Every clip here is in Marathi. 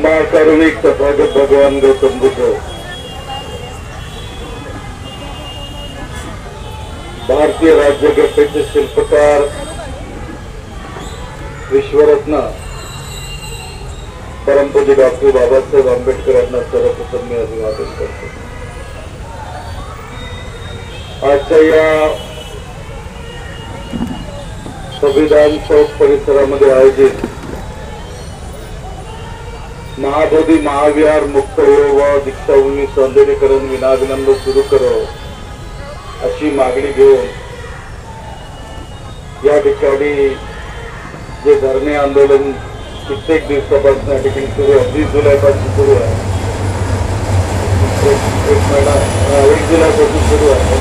माँ कारुणिक तथागत भगवान गौतम बुद्ध भारतीय राज्यघटनेचे शिल्पकार विश्वरत्न परमपूज्य डॉक्टर बाबासाहेब आंबेडकर यांना सर्वप्रथम मी अभिवादन करतो। आजच्या या संविधान चौक परिसरामध्ये आयोजित महाबोधी महाविहार मुक्त हो व दीक्षाभूमी सौंदर्यीकरण विनाविलंब सुरू करो अशी मागणी घेऊन या ठिकाणी जे धरणे आंदोलन कित्येक दिवसापासून या ठिकाणी सुरू आहे, 20 जुलैपासून सुरू आहे, 1 जुलैपासून सुरू आहे,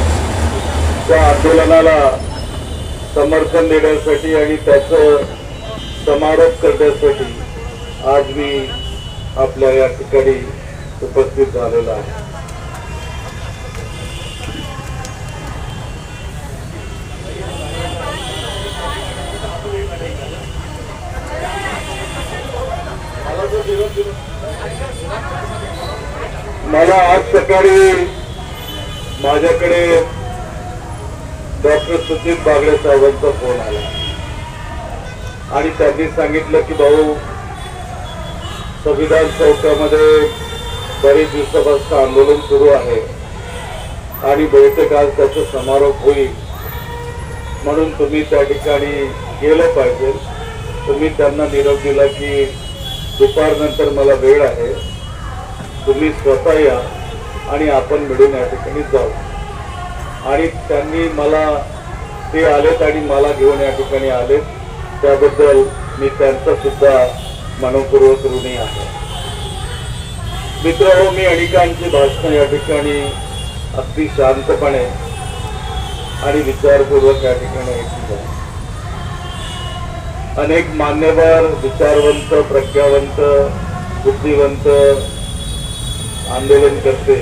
त्या आंदोलनाला समर्थन देण्यासाठी आणि त्याचं समारोप करण्यासाठी आज मी आपल्या या ठिकाणी उपस्थित झालेला आहे। मला आज सकाळी माझ्याकडे डॉक्टर सुजित बागडे साहेबांचा फोन आला आणि त्यांनी सांगितलं की भाऊ, संविधान चौकामध्ये बरेच दिवसापासून आंदोलन सुरू आहे आणि बहुतेक आज त्याचा समारोप होईल, म्हणून तुम्ही त्या ठिकाणी गेलं पाहिजे। तुम्ही त्यांना निरोप दिला की दुपारनंतर मला वेळ आहे, तुम्ही स्वतः या आणि आपण मिळून या ठिकाणी जाऊ। आणि त्यांनी मला ते आलेत आणि मला घेऊन या ठिकाणी आलेत, त्याबद्दल मी त्यांचा सुद्धा मनपूर्वक ऋणी आहे। मित्र हो, मी अनेकांची भाषण या ठिकाणी अगदी शांतपणे आणि विचारपूर्वक या ठिकाणी ऐकली आहे। अनेक मान्यवर, विचारवंत, प्रज्ञावंत, बुद्धिवंत आंदोलन करते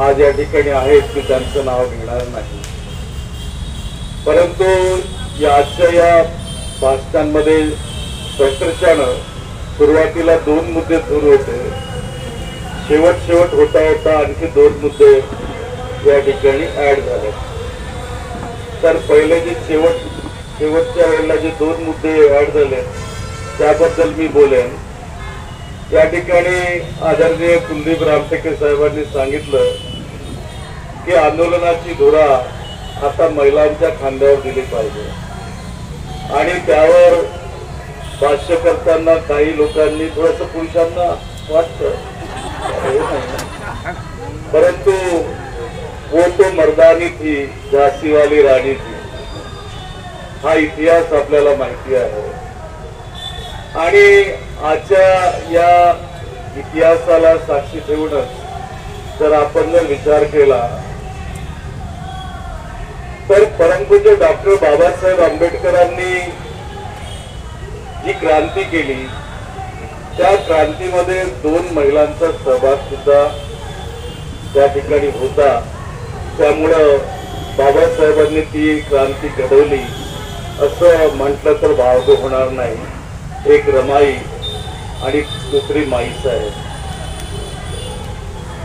आज या ठिकाणी आहेत, मी त्यांचं नाव घेणार नाही, परंतु आजच्या या भाषणांमध्ये प्रकर्षानं सुरुवातीला 2 मुद्दे सुरू होते, शेवट होता आणखी 2 मुद्दे या ठिकाणी ऍड झाले। तर पहिले जे शेवटच्या वेळेला जे 2 मुद्दे ऍड झाले त्याबद्दल मी बोलेन। या ठिकाणी आदरणीय कुलदीप रामटेके साहेबांनी सांगितलं की आंदोलनाची धुरा आता महिलांच्या खांद्यावर दिली पाहिजे आणि त्यावर भाष्य करताना काही लोकांनी थोडंसं पुरुषांना वाटतं, परंतु वो तो मर्दानी थी झांसी वाली राणी थी, हा इतिहास आपल्याला माहिती आहे। आणि आजच्या या इतिहासाला साक्षी ठेवूनच जर आपण जर विचार केला तर परमपूज्य डॉक्टर बाबासाहेब आंबेडकरांनी जी क्रांती केली त्या क्रांतीमध्ये 2 महिलांचा सहभाग सुद्धा त्या ठिकाणी होता, त्यामुळं बाबासाहेबांनी ती क्रांती घडवली असं म्हटलं तर भावगं होणार नाही। एक रमाई आणि दुसरी माई साहेब।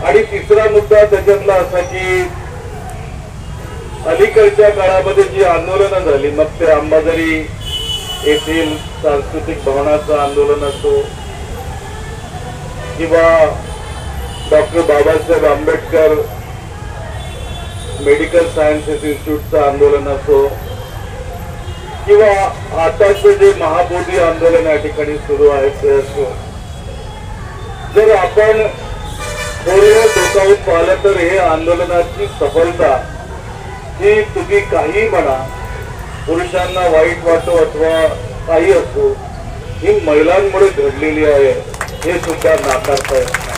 आणि तिसरा मुद्दा त्याच्यातला असा की अलीकडच्या काळामध्ये जी आंदोलनं झाली, मग ते अंबाझरी येथील सांस्कृतिक भवनाचं आंदोलन असो किंवा doctor Babasaheb Ambedkar medical sciences इन्स्टिट्यूटचं आंदोलन असो किंवा आताचे जे महाबोधी आंदोलन या ठिकाणी सुरू आहे ते असो, जर आपण थोडं डोकावून पाहिलं तर हे आंदोलनाची सफलता ही तुम्ही काही म्हणा, पुरुषांना वाईट वाटो अथवा काही असो, ही महिलांमुळे घडलेली आहे हे सुद्धा नाकारता येत नाही।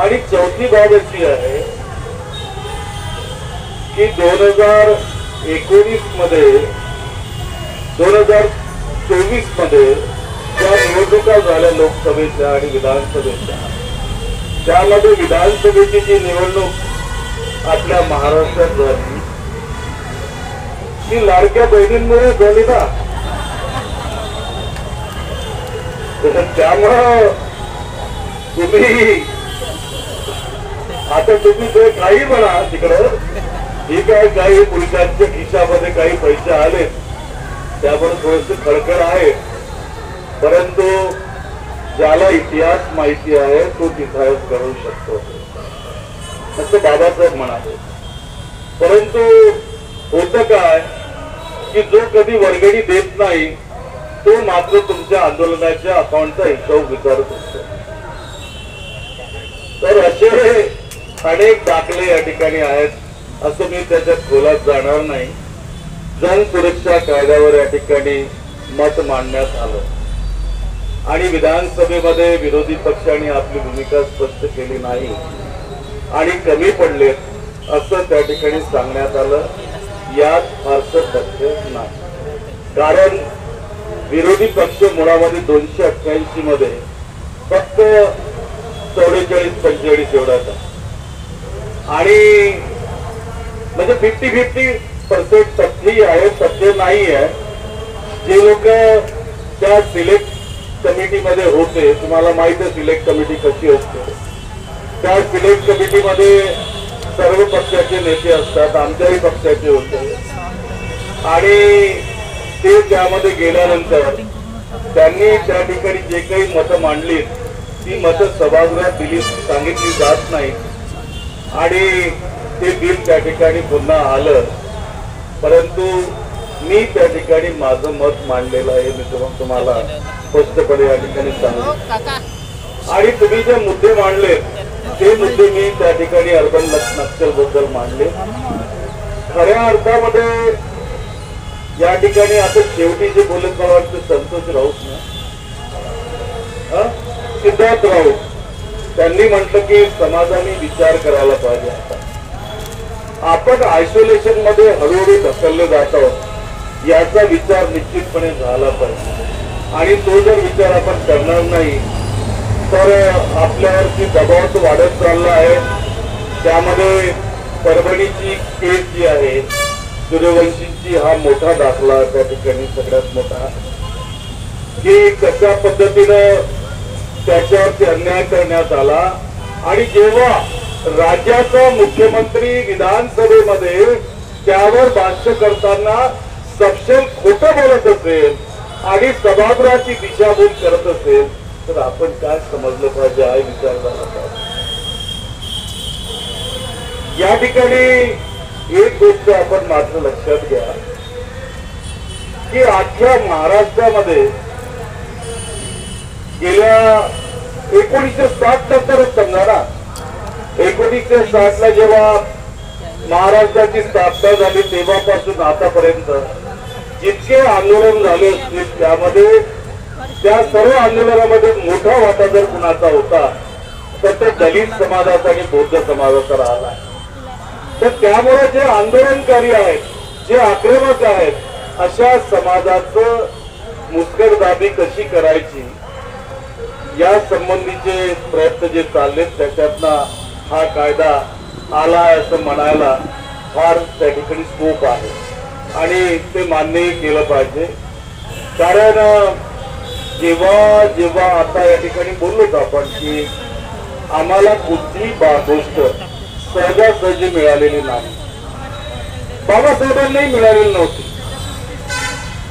आणि चौथी बाब अशी आहे की 2019 मध्ये 2024 मध्ये ज्या निवडणुका झाल्या लोकसभेच्या आणि विधानसभेच्या, त्यामध्ये विधानसभेची जी निवडणूक आपल्या महाराष्ट्रात झाली ती लाडक्या बहिणींमुळे झाली ना. त्यामुळं तुम्ही आता ते काही म्हणा तिकडं, ठीक आहे, काही पुरुषांच्या खिशामध्ये काही पैसे आले त्यावर थोडस खडखड आहे, परंतु ज्याला इतिहास माहिती आहे तो तिथायच करू शकतो असं बाबासाहेब म्हणाले. परंतु होतं काय की जो कधी वर्गणी देत नाही तो मात्र तुमच्या आंदोलनाच्या अकाउंटचा हिशोब विचारत असतो. तर असे अनेक दाखले या ठिकाणी आहेत, असं मी त्याच्यात खोलात जाणार नाही. जन सुरक्षा कायद्यावर या ठिकाणी मत मांडण्यात आलं आणि विधानसभेमध्ये विरोधी पक्षांनी आपली भूमिका स्पष्ट केली नाही आणि कमी पडले असं त्या ठिकाणी सांगण्यात आलं. यात फारसं तथ्य नाही, कारण विरोधी पक्ष मुळामध्ये 288 मध्ये फक्त 44-45 एवढाच आणि म्हणजे 50-50% तथ्यही आहे, तथ्य नाही आहे. जे लोक त्या सिलेक्ट कमिटीमध्ये होते, तुम्हाला माहिती आहे सिलेक्ट कमिटी कशी असते. त्या सिलेक्ट कमिटीमध्ये सर्व पक्षाचे नेते असतात, आमच्याही पक्षाचे होते आणि ते त्यामध्ये गेल्यानंतर त्यांनी त्या ठिकाणी जे काही मतं मांडली ती मतं सभागृहात दिली सांगितली जात नाही आणि ते बिल त्या ठिकाणी पुन्हा आलं. परंतु मी त्या ठिकाणी माझं मत मांडलेलं आहे, मी तुम्हाला स्पष्टपणे या ठिकाणी सांगतो. आणि तुम्ही जे मुद्दे मांडले ते मुद्दे मी त्या ठिकाणी अर्बन नक्षल बद्दल मांडले. खऱ्या अर्थामध्ये या ठिकाणी आता शेवटी जे बोलत मला वाटतं संतोष राऊत ना, सिद्धार्थ राऊत, त्यांनी म्हटलं की समाजाने विचार करायला पाहिजे. आपण आयसोलेशन मध्ये हळूहळू ढकलले जात आहोत याचा विचार निश्चितपणे झाला पाहिजे आणि तो जर विचार आपण करणार नाही तर आपल्यावरती दबाव तो वाढत चालला आहे. त्यामध्ये परभणीची केस जी आहे सूर्यवंशींची हा मोठा दाखला त्या ठिकाणी सगळ्यात मोठा की कशा पद्धतीनं त्याच्यावरती अन्याय करण्यात आला आणि जेव्हा राज्याचा मुख्यमंत्री विधानसभेमध्ये त्यावर भाष्य करताना सपशेल खोटं बोलत असेल आणि सभागृहाची दिशाभूल करत असेल तर आपण काय समजलं पाहिजे हा विचार झाला पाहिजे. या ठिकाणी एक गोष्ट आपण मात्र लक्षात घ्या की अख्ख्या महाराष्ट्रामध्ये गेल्या 1960 नंतरच समजा ना, 1960 ला जेव्हा महाराष्ट्राची स्थापना झाली तेव्हापासून आतापर्यंत जितके आंदोलन झाले असतील त्यामध्ये त्या सर्व आंदोलनामध्ये मोठा वाटा जर कुणाचा होता तर ते दलित समाजाचा आणि बौद्ध समाजाचा राहिला. तर त्यामुळे जे आंदोलनकारी आहेत, जे आक्रमक आहेत, अशा समाजाचं मुस्कटदाबी कशी करायची या संबंधीचे प्रयत्न जे चालले त्याच्यातनं हा कायदा आला असं म्हणायला फार त्या ठिकाणी स्कोप आहे आणि ते मान्यही केलं पाहिजे. कारण जेव्हा जेव्हा आता या ठिकाणी बोललोच आपण की आम्हाला कुठलीही गोष्ट सहजासहजी मिळालेली नाही, बाबासाहेबांनाही मिळालेली नव्हती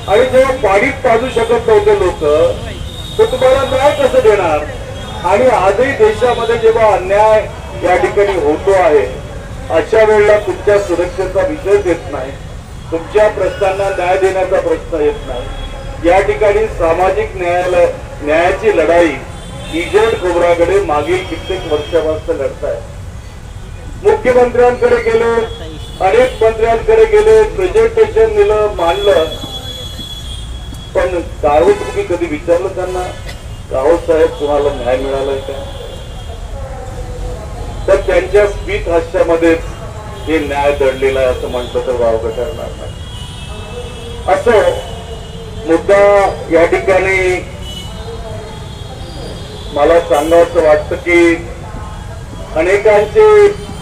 आणि जेव्हा पाणीच पाजू शकत नव्हते लोक तर तुम्हाला न्याय कसं देणार. आणि आजही देशामध्ये जेव्हा अन्याय या ठिकाणी होतो आहे अशा वेळेला तुमच्या सुरक्षेचा विषय येत नाही, तुमच्या प्रश्नांना न्याय देण्याचा प्रश्न येत नाही. या ठिकाणी सामाजिक न्यायाची लढाई इजेड खोबराकडे मागील कित्येक वर्षापासून लढताय. मुख्यमंत्र्यांकडे गेले, अनेक मंत्र्यांकडे गेले, प्रेझेंटेशन दिलं, मांडलं, पण गाव तुम्ही कधी विचारलं त्यांना गाव साहेब तुम्हाला न्याय मिळालाय का? तर त्यांच्या स्मित हास्यामध्ये हे न्याय दडलेला आहे असं म्हटलं तर वावगं ठरणार नाही. असं मुद्दा या ठिकाणी मला सांगावंसं वाटतं की अनेकांचे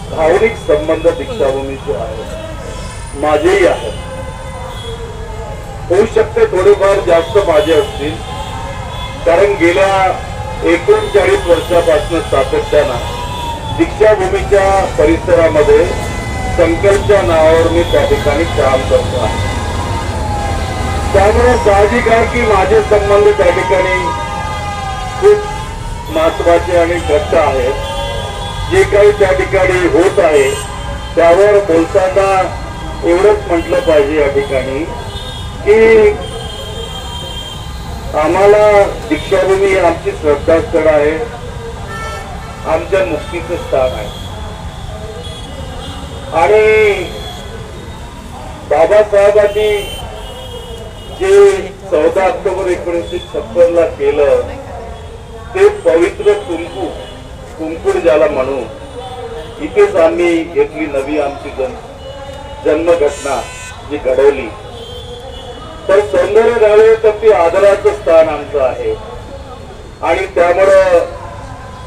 भावनिक संबंध दीक्षाभूमीचे आहेत, माझेही आहेत. होऊ शकते थोडेफार जास्त माझे असतील, कारण गेल्या 39 वर्षापासून सातत्यानं दीक्षाभूमीच्या परिसरामध्ये संकल्पच्या नावावर मी त्या ठिकाणी काम करतो आहे. त्यामुळे साहजिक आहे की माझे संबंध त्या ठिकाणी खूप महत्वाचे आणि घट्ट आहेत. जे काही त्या ठिकाणी होत आहे त्यावर बोलताना एवढंच म्हटलं पाहिजे या ठिकाणी की आम्हाला दीक्षाभूमी आमची श्रद्धास्थळ आहे, आमच्या मुक्तीचं स्थान आहे. आणि बाबासाहेबांनी जे 14 ऑक्टोबर 1956 ला केलं ते पवित्र कुंकुड ज्याला म्हणू, इथेच आम्ही घेतली नवी आमची जन्मघटना जी घडवली. तर सौंदर्य झाले तर ते आदराचं स्थान आमचं आहे आणि त्यामुळं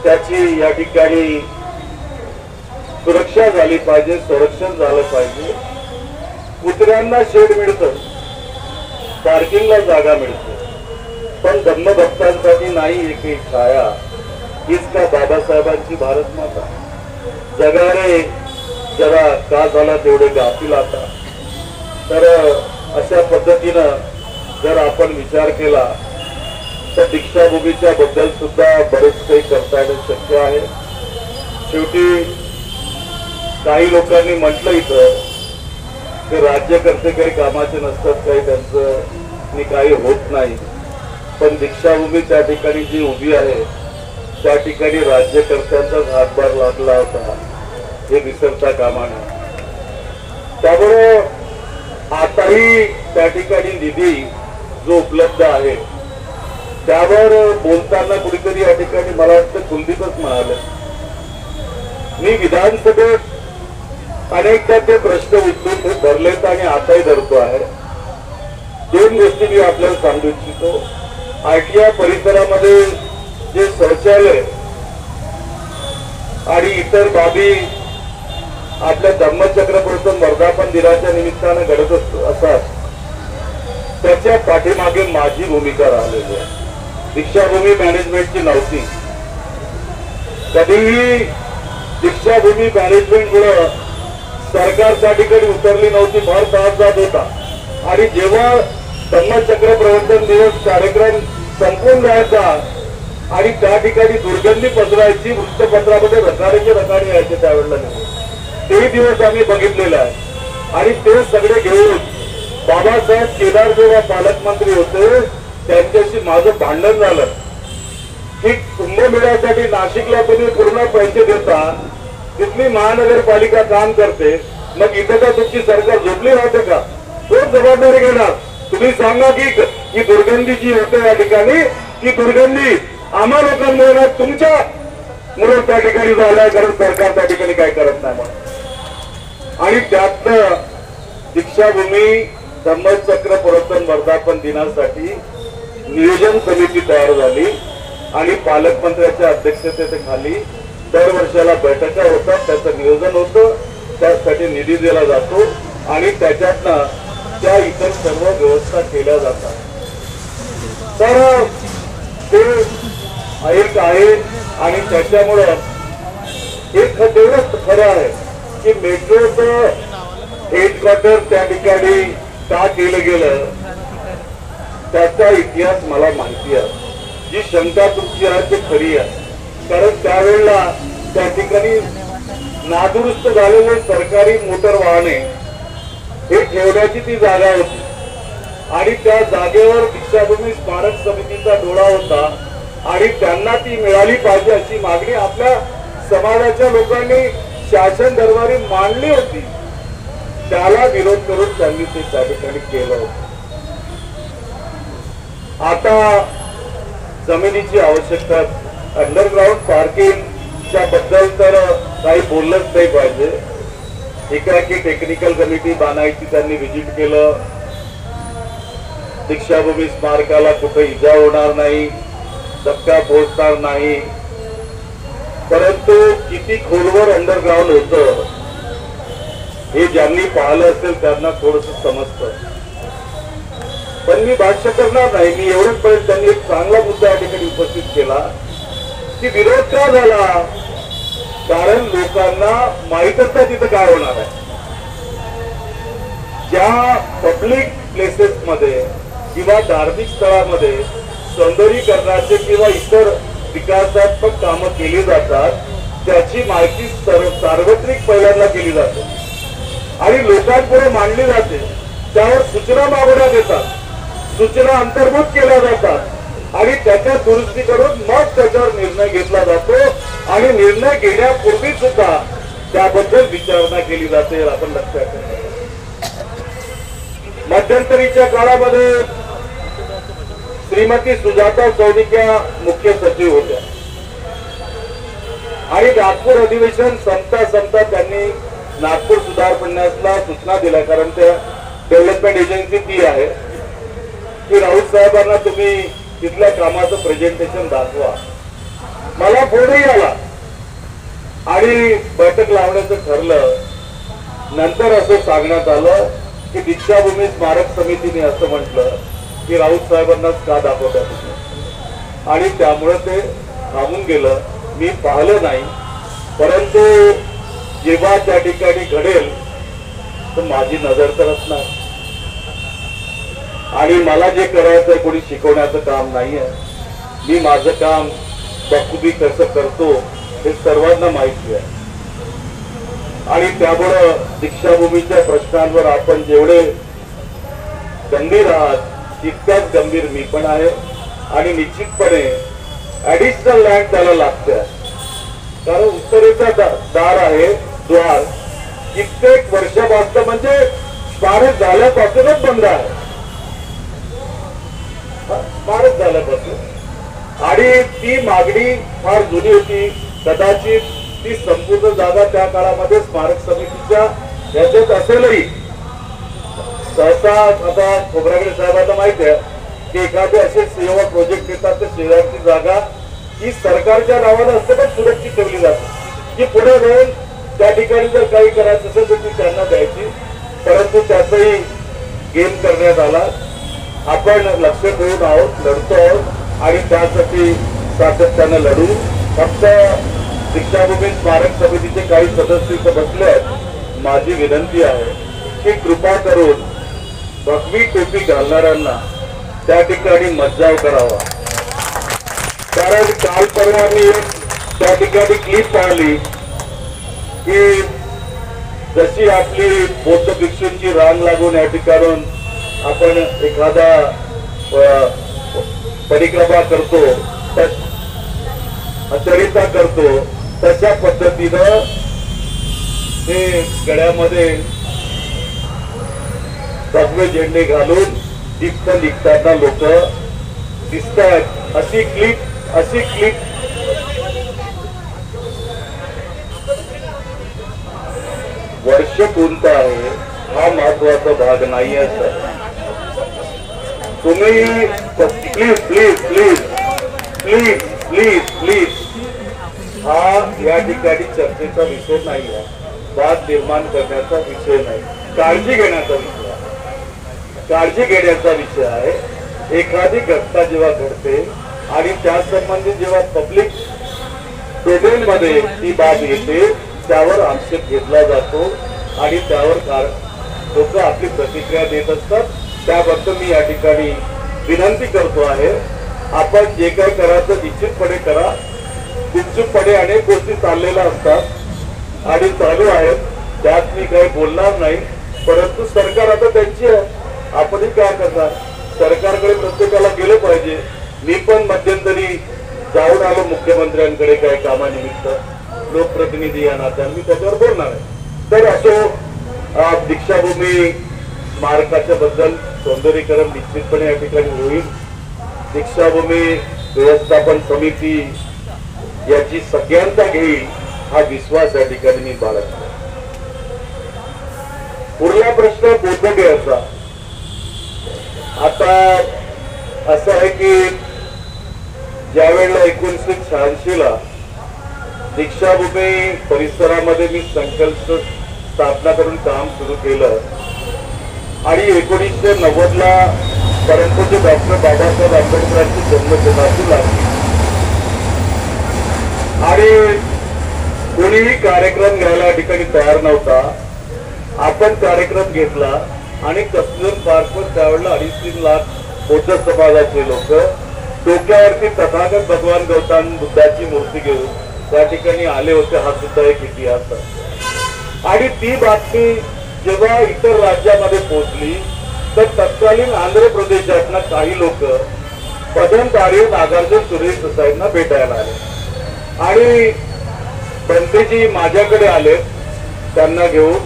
त्याची या ठिकाणी सुरक्षा झाली पाहिजे, संरक्षण झालं पाहिजे. कुत्र्यांना शेड मिळतं, पार्किंगला जागा मिळते, पण धम्मभक्तांसाठी नाही एकही छाया. हीच का बाबासाहेबांची भारत माता. जगाने जरा का झाला तेवढे गाफील आता. तर अशा पद्धतीनं जर आपण विचार केला तर दीक्षाभूमीच्या बद्दल सुद्धा बरेच काही करता येणं शक्य आहे. शेवटी काही लोकांनी म्हटलं इथं ते राज्यकर्ते काही कामाचे नसतात, काही त्यांचं काही होत नाही. पण दीक्षाभूमी त्या ठिकाणी जी उभी आहे त्या ठिकाणी राज्यकर्त्यांचाच हातभार लागला होता हे विसरता कामा नये. त्यामुळे आताही त्या ठिकाणी निधी जो उपलब्ध आहे त्यावर बोलताना कुठेतरी या ठिकाणी मला वाटतं कुलदीपच म्हणाले, मी विधानसभेत अनेकदा ते प्रश्न उचलून ते धरलेत आणि आताही धरतो आहे. 2 गोष्टी मी आपल्याला सांगू इच्छितो. आयटीआय परिसरामध्ये जे शौचालय आणि इतर बाबी आपल्या धम्मचक्र प्रवर्तन वर्धापन दिनाच्या निमित्तानं घडत असतात, त्याच्या पाठीमागे माझी भूमिका राहिलेली आहे. दीक्षाभूमी मॅनेजमेंटची नव्हती. कधीही दीक्षाभूमी मॅनेजमेंटमुळे सरकार त्या ठिकाणी उतरली नव्हती, फार त्रास जात होता. आणि जेव्हा धम्मचक्र प्रवर्तन दिवस कार्यक्रम संपून जायचा आणि त्या ठिकाणी दुर्गंधी पसरायची, वृत्तपत्रामध्ये रकाडे यायचे त्यावेळेला, ते दिवस आम्ही बघितलेले आहे. आणि ते सगळे घेऊन बाबासाहेब केदार जेव्हा पालकमंत्री होते त्यांच्याशी माझं भांडण झालं की कुंभमेळ्यासाठी नाशिकला तुम्ही पूर्ण पैसे देता, तिथली महानगरपालिका काम करते, मग इथं का तुमची सरकार झोपली राहते का? कोण जबाबदारी घेणार? तुम्ही सांगा की दुर्गंधी जी होते या ठिकाणी ती दुर्गंधी आम्हा लोकांमुळे ना तुमच्या मुळे त्या ठिकाणी झालाय, कारण सरकार त्या ठिकाणी काय करत नाही म्हणून. आणि त्यातनं दीक्षाभूमी धम्मचक्र प्रवर्तन वर्धापन दिनासाठी नियोजन समिती तयार झाली आणि पालकमंत्र्यांच्या अध्यक्षतेखाली दरवर्षाला बैठका होतात, त्याचं नियोजन होतं, त्यासाठी निधी दिला जातो आणि त्याच्यातनं त्या इतर सर्व व्यवस्था केल्या जातात. तर ते एक आहे आणि त्याच्यामुळं एक तेवढंच खरं आहे की मेट्रोचं हेडक्वार्टर त्या ठिकाणी का केलं गेलं त्याचा इतिहास मला माहिती आहे. जी शंका तुमची आहे ती खरी आहे, कारण त्यावेळेला त्या ठिकाणी नादुरुस्त झालेले सरकारी मोटर वाहने हे ठेवण्याची ती जागा होती आणि त्या जागेवर दीक्षाभूमी स्मारक समितीचा डोळा होता आणि त्यांना ती मिळाली पाहिजे अशी मागणी आपल्या समाजाच्या लोकांनी शासन दरबारी मांडली होती. त्याला विरोध करून त्यांनी ते त्या ठिकाणी केलं होतं. आता जमिनीची आवश्यकता, अंडरग्राउंड पार्किंगच्या बद्दल तर काही बोललंच नाही पाहिजे. एकाएकी टेक्निकल कमिटी बनायची त्यांनी व्हिजिट केलं. दीक्षाभूमी स्मारकाला कुठे इजा होणार नाही, धक्का पोहोचणार नाही, परंतु किती खोलवर अंडरग्राउंड होतं हे ज्यांनी पाहिलं असेल त्यांना थोडस समजतं. पण मी भाष्य करणार नाही. मी एवढंच पर्यंत त्यांनी एक चांगला मुद्दा या ठिकाणी उपस्थित केला की विरोध का झाला, कारण लोकांना माहीतच नाही तिथं काय होणार आहे. ज्या पब्लिक प्लेसेस मध्ये किंवा धार्मिक स्थळामध्ये सौंदर्यीकरणाचे किंवा इतर विकासात्मक कामं केली जातात त्याची माहिती सार्वत्रिक पहिल्यांदा केली जाते आणि लोकांपुढे मांडली जाते. त्यावर सूचना मागवण्यात येतात, सूचना अंतर्भूत केल्या जातात आणि त्याच्या दुरुस्ती करून मग त्याच्यावर निर्णय घेतला जातो आणि निर्णय घेण्यापूर्वी सुद्धा त्याबद्दल विचारणा केली जाते. आपण लक्षात ठेवा. मध्यंतरीच्या काळामध्ये श्रीमती सुजाता चौडिक्या मुख्य सचिव होत्या आणि नागपूर अधिवेशन संपता त्यांनी नागपूर सुधार प्रन्यासला सूचना दिल्या, कारण त्या डेव्हलपमेंट एजन्सी ती आहे की राऊत साहेबांना तुम्ही तिथल्या कामाचं प्रेझेंटेशन दाखवा. मला फोनही आला आणि बैठक लावण्याचं ठरलं. नंतर असं सांगण्यात आलं की दीक्षाभूमी स्मारक समितीने असं म्हटलं की राऊत साहेबांनाच का दाखवतात आणि त्यामुळे ते थांबून गेलं. मी पाहिलं नाही, परंतु जेव्हा त्या ठिकाणी घडेल तर माझी नजर तर असणार आणि मला जे करायचंय कोणी शिकवण्याचं काम नाहीये. मी माझं काम बखुबी कसं करतो हे सर्वांना माहिती आहे आणि त्यामुळं दीक्षाभूमीच्या प्रश्नांवर आपण जेवढे गंभीर आहात तितक्याच गंभीर मी पण आहे आणि निश्चितपणे ऍडिशनल लँड त्याला लागते, कारण उत्तरेचा दार आहे द्वार कित्येक वर्षापासून म्हणजे स्मारक झाल्यापासूनच बंद आहे, स्मारक झाल्यापासून. आणि ती मागणी फार जुनी होती. कदाचित ती संपूर्ण जागा त्या काळामध्ये स्मारक समितीच्या याच्यात असेलही. सहसा आता खोब्रागडे साहेबांना माहिती आहे की एखादे असे सेवा प्रोजेक्ट येतात तर शेजारची जागा ही सरकारच्या नावानं असते पण सुरक्षित ठेवली जाते की पुढे जाऊन त्या ठिकाणी जर काही करायचं असेल तर ती त्यांना द्यायची. परंतु त्याचाही गेम करण्यात आला. आपण लक्ष ठेवून आहोत, लढतो आहोत आणि त्यासाठी सातत्यानं लढू. फक्त दीक्षाभूमी स्मारक समितीचे काही सदस्य इथं बसले आहेत. माझी विनंती आहे की कृपा करून भगवी टोपी घालणाऱ्यांना त्या ठिकाणी मज्जाव करावा. कारण काल परवा मी त्या ठिकाणी क्लिप पाहिली की जशी आपली बौद्ध भिक्षूंची रांग लागून या ठिकाणून आपण एखादा परिक्रमा करतो, चरिता करतो, तशा पद्धतीनं ते गळ्यामध्ये भगवे झेंडे घालून तिथं निघताना लोक दिसतात. अशी क्लिप वर्ष कोणतं आहे हा महत्वाचा भाग नाही आहे सर. तुम्ही please please please please please please हा या ठिकाणी चर्चेचा विषय नाही आहे, वाद निर्माण करण्याचा विषय नाही, काळजी घेण्याचा विषय आहे. काळजी घेण्याचा विषय आहे. एखादी घटना जेव्हा घडते आणि त्या संबंधित जेव्हा पब्लिक डोमेन मध्ये ती बाब येते त्यावर आक्षेप घेतला जातो आणि त्यावर लोक आपली प्रतिक्रिया देत असतात. त्याबद्दल मी या ठिकाणी विनंती करतो आहे, आपण जे काही करायचं निश्चितपणे करा. गुपचूपपणे अनेक गोष्टी चाललेल्या असतात आणि चालू आहेत, त्यात मी काही बोलणार नाही. परंतु सरकार आता त्यांची आहे, आपणही काय करणार. सरकारकडे प्रत्येकाला गेलं पाहिजे. मी पण मध्यंतरी जाऊन आलो मुख्यमंत्र्यांकडे काही कामानिमित्त, लोकप्रतिनिधी या नात्याने मी त्याच्यावर बोलणार आहे. तर असो, दीक्षाभूमी स्मारकाच्या बद्दल सौंदर्यीकरण निश्चितपणे या ठिकाणी होईल. दीक्षाभूमी व्यवस्थापन समिती याची सगळ्यांचा घेईल हा विश्वास या ठिकाणी मी बाळगतो. पुढला प्रश्न बोधगयाचा. आता असं आहे की ज्या वेळेला 1986 ला दीक्षाभूमी परिसरामध्ये मी संकल्प स्थापना करून काम सुरू केलं आणि 1990 ला परंतु डॉक्टर बाबासाहेब आंबेडकरांची जन्मशताब्दी लागली आणि कोणीही कार्यक्रम घ्यायला या ठिकाणी तयार नव्हता. आपण कार्यक्रम घेतला आणि कस्तुरबा पार्कवर त्यावेळेला 2.5-3 लाख बौद्ध समाजाचे लोक डोक्यावरती तथागत भगवान गौतम बुद्धाची मूर्ती घेऊन त्या ठिकाणी आले होते. हा सुद्धा एक इतिहास आहे. आणि ती बातमी जेव्हा इतर राज्यामध्ये पोहोचली तर तत्कालीन आंध्र प्रदेशातनं काही लोक पदमधारी नागार्जुन सुरेश देसाईंना भेटायला आले आणि पंतजी माझ्याकडे आले. त्यांना घेऊन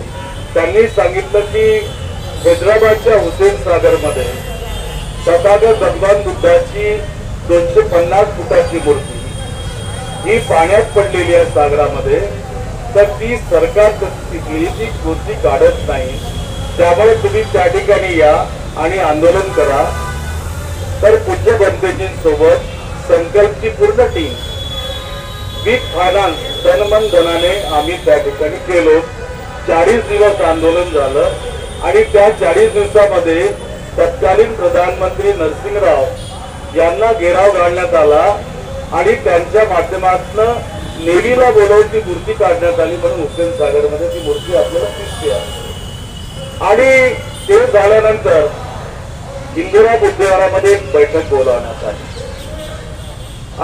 त्यांनी सांगितलं की हैदराबादच्या हुसेन सागर मध्ये तथागत भगवान बुद्धाची 250 फुटाची मूर्ती ही पाण्यात पडलेली आहे सागरामध्ये. तर ती सरकार तिथली ती मूर्ती काढत नाही. त्यामुळे तुम्ही त्या ठिकाणी या आणि आंदोलन करा. तर पूज्य बनतेजींसोबत संकल्पची पूर्ण टीम विथ फायनान्स तनमन धनाने आम्ही त्या ठिकाणी गेलो. 40 दिवस आंदोलन झालं आणि त्या 40 दिवसामध्ये तत्कालीन प्रधानमंत्री नरसिंहराव यांना घेराव घालण्यात आला आणि त्यांच्या माध्यमातून नेव्हीला बोलवून ती मूर्ती काढण्यात आली. म्हणून हुसेन सागर मध्ये ती मूर्ती आपल्याला दिसते आहे. आणि ते झाल्यानंतर इंदिरा बुद्धविहारामध्ये एक बैठक बोलावण्यात आली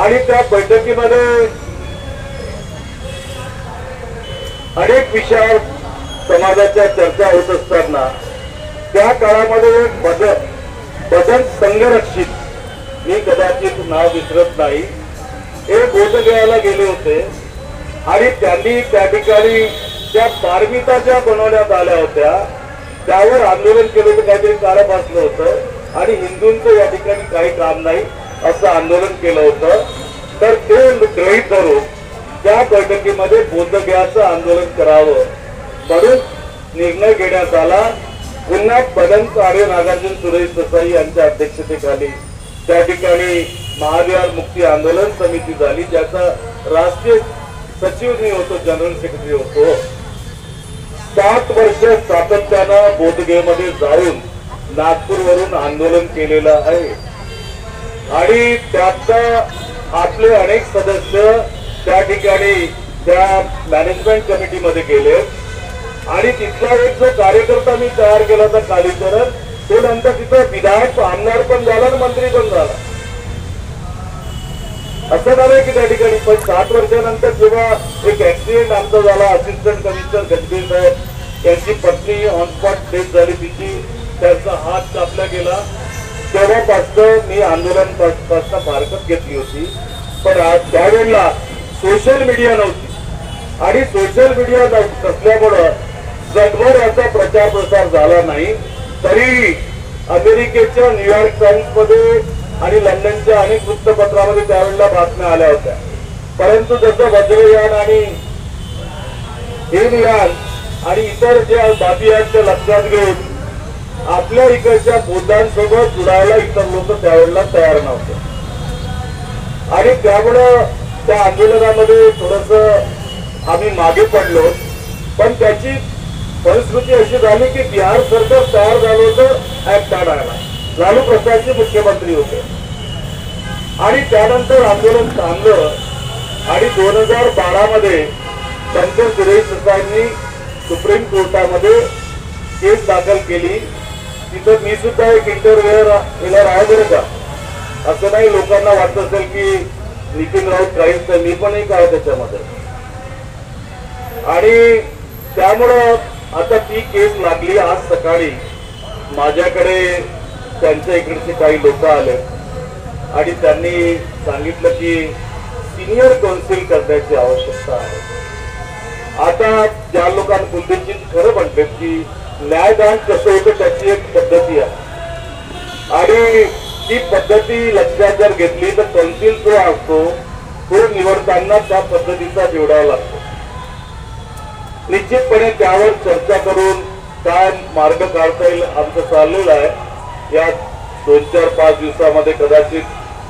आणि त्या बैठकीमध्ये अनेक विषयावर समाजाच्या चर्चा होत असताना त्या काळामध्ये बदन संघरक्षित मी कदाचित नाव विसरत नाही हे बोधगयाला गेले होते आणि त्यांनी त्या ठिकाणी त्या पारमिता ज्या बनवण्यात आल्या होत्या त्यावर आंदोलन केलं होतं. काहीतरी कारण भासलं होतं आणि हिंदूंचं या ठिकाणी काही काम नाही असं आंदोलन केलं होतं. तर ते गृहीत धरून त्या बैठकीमध्ये बोधगयाचं आंदोलन करावं म्हणून निर्णय घेण्यात आला. पुन्हा पदंत आर्य नागार्जुन सुरेश देसाई यांच्या अध्यक्षतेखाली त्या ठिकाणी महाविहार मुक्ती आंदोलन समिती झाली ज्याचा राष्ट्रीय सचिव मी होतो, जनरल सेक्रेटरी होतो. 7 वर्ष सातत्यानं बोधगयेमध्ये जाऊन नागपूरवरून आंदोलन केलेलं आहे आणि त्यात आपले अनेक सदस्य त्या ठिकाणी त्या मॅनेजमेंट कमिटीमध्ये गेले आणि तिथला एक जो कार्यकर्ता मी तयार केला होता कालीचरण तो नंतर तिथं विधायक आमदार पण झाला आणि मंत्री पण झाला. असं झालंय की त्या ठिकाणी पण 7 वर्षानंतर जेव्हा एक ऍक्सिडेंट आमचा झाला, असिस्टंट कमिशनर गजबीर साहेब यांची पत्नी ऑन स्पॉट डेथ झाली, तिची त्याचा हात कापला गेला, तेव्हापासून मी आंदोलन पासून फारकत घेतली होती. पण आज त्यावेळेला सोशल मीडिया नव्हती आणि सोशल मीडिया नसल्यामुळं जगभर याचा प्रचार प्रसार झाला नाही. तरी अमेरिकेच्या न्यूयॉर्क टाइम्स मध्ये आणि लंडनच्या अनेक वृत्तपत्रामध्ये त्यावेळेला बातम्या आल्या होत्या. परंतु जसं वज्रयान आणि हिमयान आणि इतर ज्या बाबी आहेत त्या लक्षात घेऊन आपल्या इकडच्या बौद्धांसोबत जुडायला इतर लोक त्यावेळेला तयार नव्हते आणि त्यामुळं त्या आंदोलनामध्ये थोडस आम्ही मागे पडलो. पण त्याची परिस्थिती अशी झाली की बिहार सरकार तयार झालं होतं ऍक्ट आणायला. लालू प्रसादचे मुख्यमंत्री होते आणि त्यानंतर आंदोलन थांबलं आणि 2012 मध्ये शंकर सुरेश देसाईंनी सुप्रीम कोर्टामध्ये केस दाखल केली. तिथं मी सुद्धा एक इंटरव्ह्यूअर आहे बरं का. असं नाही लोकांना वाटत असेल की नितीन राऊत काहीच तर मी पण एक आहे त्याच्यामध्ये. आणि त्यामुळं आता ती केस लागली. आज सकाळी माझ्याकडे त्यांच्या इकडचे काही लोक आले आणि त्यांनी सांगितलं की सिनियर काउन्सिल करण्याची आवश्यकता आहे. आता ज्या लोकांना बुद्धिची खरं म्हणतात की न्यायदान कसं होतं त्याची एक पद्धती आहे आणि ती पद्धती लक्षात जर घेतली तर काउन्सिल जो असतो तो निवडताना त्या पद्धतीचा निवडावा लागतो. निश्चितपणे त्यावर चर्चा करून काय मार्ग काढता येईल आमचं चाललेलं आहे. या 2-4-5 दिवसामध्ये कदाचित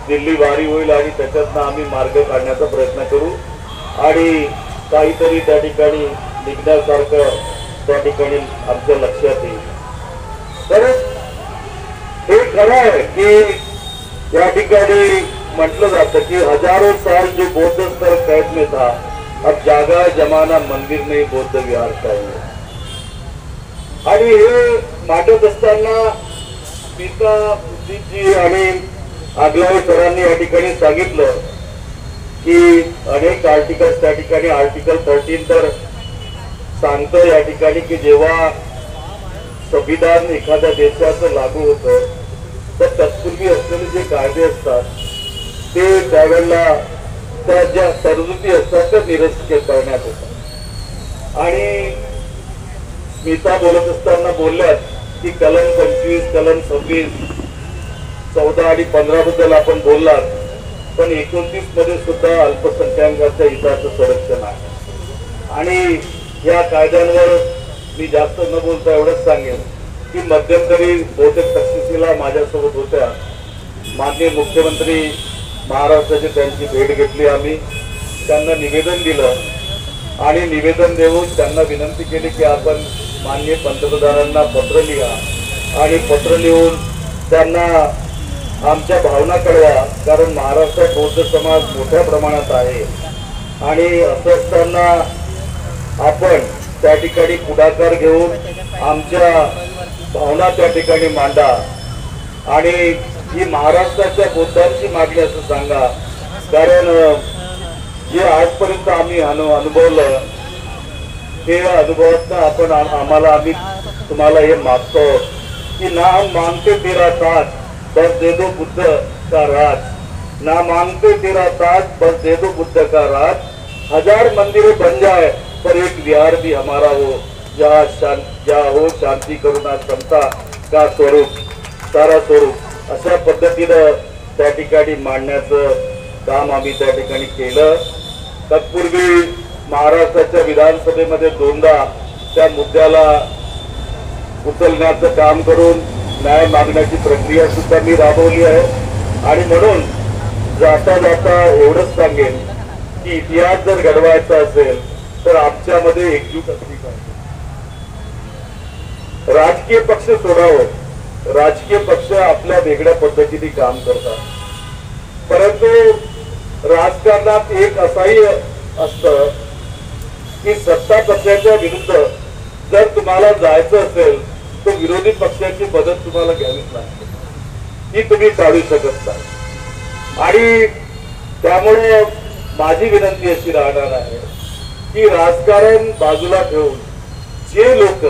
दिल्ली वारी होईल आणि त्याच्यातनं आम्ही मार्ग काढण्याचा प्रयत्न करू आणि काहीतरी त्या ठिकाणी निघण्यासारखं त्या ठिकाणी आमच्या लक्षात येईल. तर एक खरं आहे की या ठिकाणी म्हटलं जातं की हजारों साल जो बौद्ध स्तर कैद में था, अब जागा जमाना मंदिर नहीं बौद्ध विहार चाहिए. आणि हे मांडत असताना स्मिता जी आणि आगलावे सरांनी या ठिकाणी सांगितलं की अनेक आर्टिकल्स त्या ठिकाणी आर्टिकल 13 तर सांगतं या ठिकाणी की जेव्हा संविधान एखाद्या देशाचं लागू होतं तर तत्पूर्वी असलेले जे कायदे असतात ते त्यावेळेला त्या ज्या तरतुदी असतात त्या निरस्त करण्यात येतात. आणि स्मिता बोलत असताना बोलल्यात की कलम 25, कलम 26, 14 आणि 15 बद्दल आपण बोललात, पण 29 मध्ये सुद्धा अल्पसंख्याकांच्या हिताचं संरक्षण आहे. आणि या कायद्यांवर मी जास्त न बोलता एवढंच सांगेन की मध्यंतरी बहुतेक तक्षशिला माझ्यासोबत होत्या. माननीय मुख्यमंत्री महाराष्ट्राची त्यांची भेट घेतली. आम्ही त्यांना निवेदन दिलं आणि निवेदन देऊन त्यांना विनंती केली की आपण माननीय पंतप्रधानांना पत्र लिहा आणि पत्र लिहून त्यांना आमच्या भावना कळवा, कारण महाराष्ट्रात बौद्ध समाज मोठ्या प्रमाणात आहे आणि असं असताना आपण त्या ठिकाणी पुढाकार घेऊन आमच्या भावना त्या ठिकाणी मांडा आणि ही महाराष्ट्राच्या बौद्धांची मागणी असं सांगा. कारण जे आजपर्यंत आम्ही अनुभवलं ते अनुभवात आपण आम्ही तुम्हाला हे मागतो की ना हम मांगते तेरा ताज बस दे दो बुद्ध का राज, ना मांगते तेरा ताज बस दे दो बुद्ध का राज, 1000 मंदिरें बन जाए पर एक विहार भी हमारा हो, जहाँ हो शांती करुणा समता का स्वरूप सारा स्वरूप. अशा पद्धतीनं त्या ठिकाणी मांडण्याचं काम आम्ही त्या ठिकाणी केलं. तत्पूर्वी महाराष्ट्राच्या विधानसभेमध्ये 2दा त्या मुद्द्याला उचलण्याचं काम करून न्याय मागण्याची प्रक्रिया सुद्धा मी राबवली आहे. आणि म्हणून जाता जाता एवढंच सांगेन की इतिहास जर घडवायचा असेल तर आमच्यामध्ये एकजूट असली पाहिजे. राजकीय पक्ष सोडावं, राजकीय पक्ष आपल्या वेगळ्या पद्धतीने काम करतात, परंतु राजकारणात एक असाही असतं की सत्ता पक्षाच्या विरुद्ध जर तुम्हाला जायचं असेल तर विरोधी पक्षाची मदत तुम्हाला घ्यावीच लागते, ती तुम्ही काढू शकत नाही. आणि त्यामुळे माझी विनंती अशी राहणार आहे की राजकारण बाजूला ठेवून जे लोक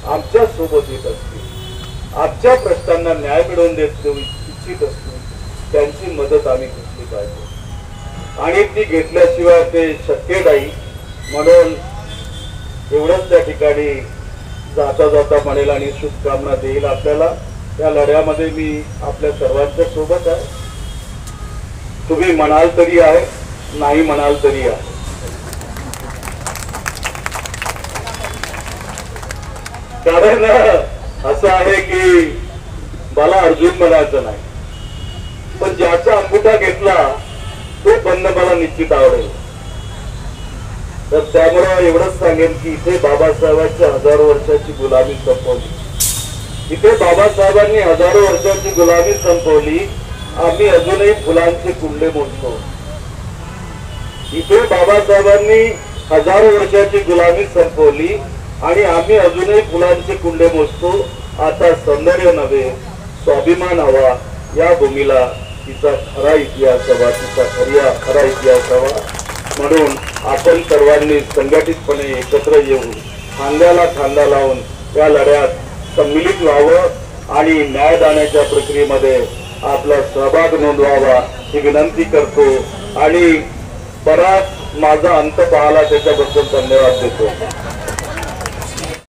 आमच्या सोबत येत असतील, आमच्या प्रश्नांना न्याय मिळवून देऊ इच्छित असतील, त्यांची मदत आम्ही घेतली पाहिजे आणि ती घेतल्याशिवाय ते शक्य नाही. म्हणून एवढंच त्या ठिकाणी जाता जाता म्हणेल आणि शुभकामना देईल आपल्याला. या लढ्यामध्ये मी आपल्या सर्वांच्या सोबत आहे. तुम्ही म्हणाल तरी आहे, नाही म्हणाल तरी आहे. कारण असं आहे की मला अर्जुन म्हणायचं नाही, पण ज्याचा अंगुठा घेतला तो बंद मला निश्चित आवडेल. तर त्यामुळे एवढंच सांगेन की इथे बाबासाहेबांच्या 1000 वर्षाची गुलामी संपवली, इथे बाबासाहेबांनी 1000 वर्षाची गुलामी संपवली. आम्ही अजूनही फुलांचे कुंडे मोजतो. इथे बाबासाहेबांनी 1000 वर्षाची गुलामी संपवली आणि आम्ही अजूनही फुलांचे कुंडे मोजतो. आता सौंदर्य नव्हे स्वाभिमान हवा या भूमीला, तिचा खरा इतिहास हवा, तिचा खरा इतिहास हवा. म्हणून आपण सर्वांनी संघटितपणे एकत्र येऊन खांद्याला खांदा लावून या लढ्यात सम्मिलित व्हावं आणि न्यायदानाच्या प्रक्रियेमध्ये आपला सहभाग नोंदवावा ही विनंती करतो. आणि बराच माझा अंत पाहला त्याच्याबद्दल धन्यवाद देतो.